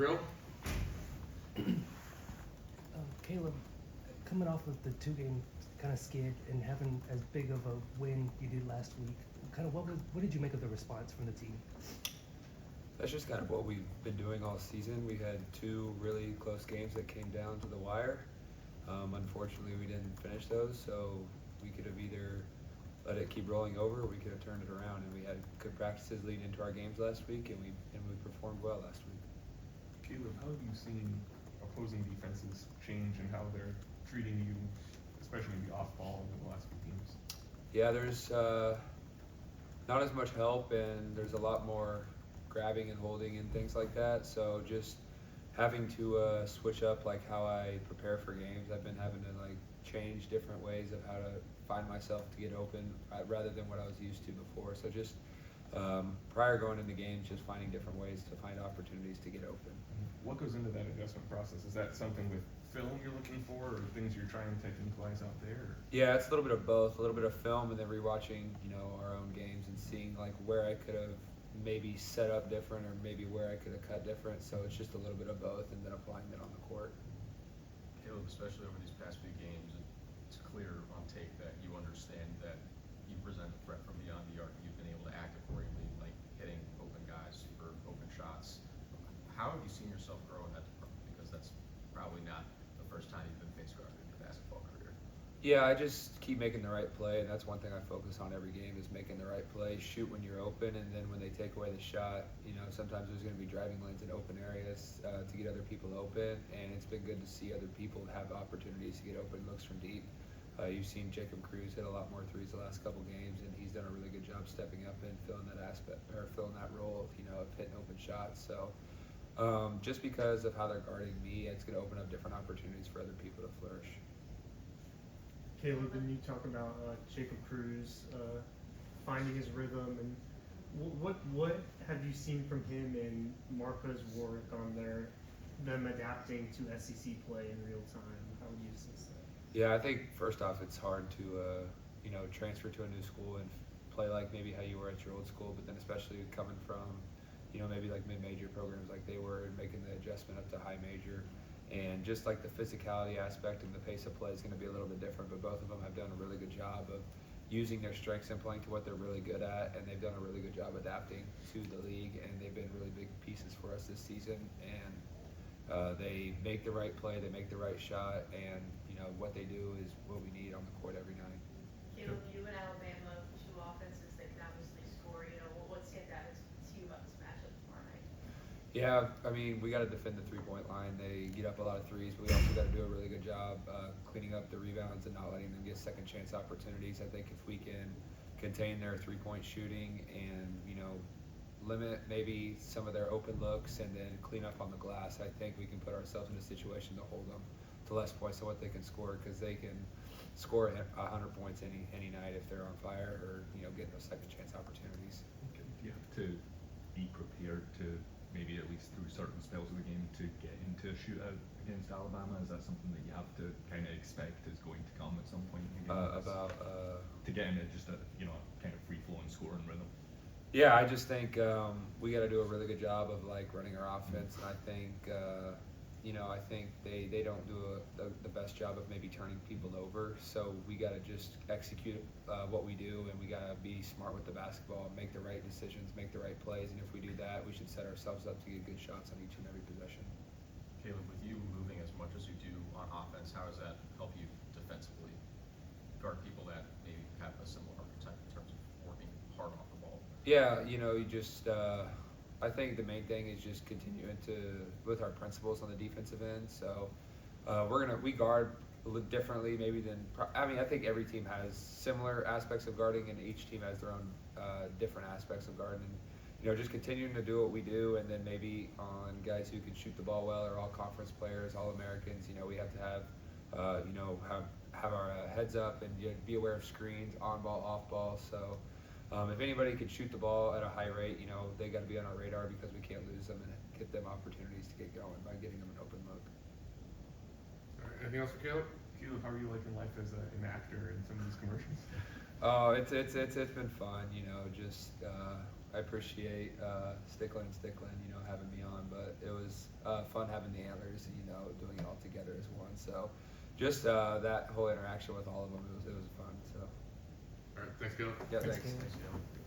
Real? Caleb, coming off of the two-game kind of skid and having as big of a win you did last week, what did you make of the response from the team? That's just kind of what we've been doing all season. We had two really close games that came down to the wire. Unfortunately, we didn't finish those, so we could have either let it keep rolling over, or we could have turned it around. And we had good practices leading into our games last week, and we performed well last week. Caleb, how have you seen opposing defenses change and how they're treating you, especially maybe off ball in the last few games? Yeah, there's not as much help, and there's a lot more grabbing and holding and things like that. So just having to switch up like how I prepare for games. I've been having to like change different ways of how to find myself to get open rather than what I was used to before. So just prior going into games, just finding different ways to find opportunities to get open. What goes into that adjustment process? Is that something with film you're looking for, or things you're trying to technicalize out there? Yeah, it's a little bit of both. A little bit of film, and then rewatching, our own games and seeing like where I could have maybe set up different, or maybe where I could have cut different. So it's just a little bit of both, and then applying it on the court. Caleb, especially over these past few games, it's clear on tape that you understand that you present a threat from beyond the arc. You've been able to act accordingly, like hitting open guys, super open shots. How have you seen yourself grow in that department? Because that's probably not the first time you've been face guarded in your basketball career. Yeah, I just keep making the right play, and that's one thing I focus on every game is making the right play. Shoot when you're open, and then when they take away the shot, sometimes there's going to be driving lanes in open areas to get other people open, and it's been good to see other people have opportunities to get open looks from deep. You've seen Jacob Cruz hit a lot more threes the last couple games, and he's done a really good job stepping up and filling that role of hitting open shots. So just because of how they're guarding me, it's going to open up different opportunities for other people to flourish. Caleb, when you talk about Jacob Cruz finding his rhythm, and what have you seen from him and Marcus Warwick on them adapting to SEC play in real time? How would you assess that? Yeah, I think first off, it's hard to transfer to a new school and play like maybe how you were at your old school, but then especially coming from maybe like mid-major programs like they were, and making the adjustment up to high major. And just like the physicality aspect and the pace of play is going to be a little bit different, but both of them have done a really good job of using their strengths and playing to what they're really good at, and they've done a really good job adapting to the league, and they've been really big pieces for us this season. And they make the right play, they make the right shot, and what they do is what we need on the court every night. Caleb, you and Alabama, two offenses that can obviously score. What stand out to you about this matchup tomorrow night? Yeah, I mean, we got to defend the three-point line. They get up a lot of threes, but we also got to do a really good job cleaning up the rebounds and not letting them get second chance opportunities. I think if we can contain their three-point shooting and limit maybe some of their open looks and then clean up on the glass, I think we can put ourselves in a situation to hold them to less points than what they can score, because they can score 100 points any night if they're on fire or getting those second chance opportunities. Do you have to be prepared to maybe at least through certain spells of the game to get into a shootout against Alabama? Is that something that you have to kind of expect is going to come at some point in the game? To get into just a kind of free flowing scoring rhythm. Yeah, I just think we got to do a really good job of like running our offense, and I think I think they don't do the best job of maybe turning people over. So we got to just execute what we do, and we got to be smart with the basketball, make the right decisions, make the right plays, and if we do that, we should set ourselves up to get good shots on each and every possession. Caleb, with you moving as much as you do on offense, how does that help you defensively guard people that maybe have a similar archetype in terms of working hard off the ball? Yeah, you just I think the main thing is just continuing with our principles on the defensive end. So we guard a little differently maybe than I think every team has similar aspects of guarding, and each team has their own different aspects of guarding. Just continuing to do what we do, and then maybe on guys who can shoot the ball well, or all conference players, all Americans. We have to have our heads up and be aware of screens, on ball, off ball. So if anybody can shoot the ball at a high rate, they got to be on our radar, because we can't lose them and get them opportunities to get going by getting them an open look. All right, anything else for Caleb? Caleb, how are you liking life as an actor in some of these commercials? Oh, it's been fun. Just I appreciate Stickland and Stickland, you know, having me on, but it was fun having the Antlers, you know, doing it all together as one. So just that whole interaction with all of them, it was fun. So All right, thanks, Caleb. yeah, Thanks, thanks. Caleb. Thanks, Caleb.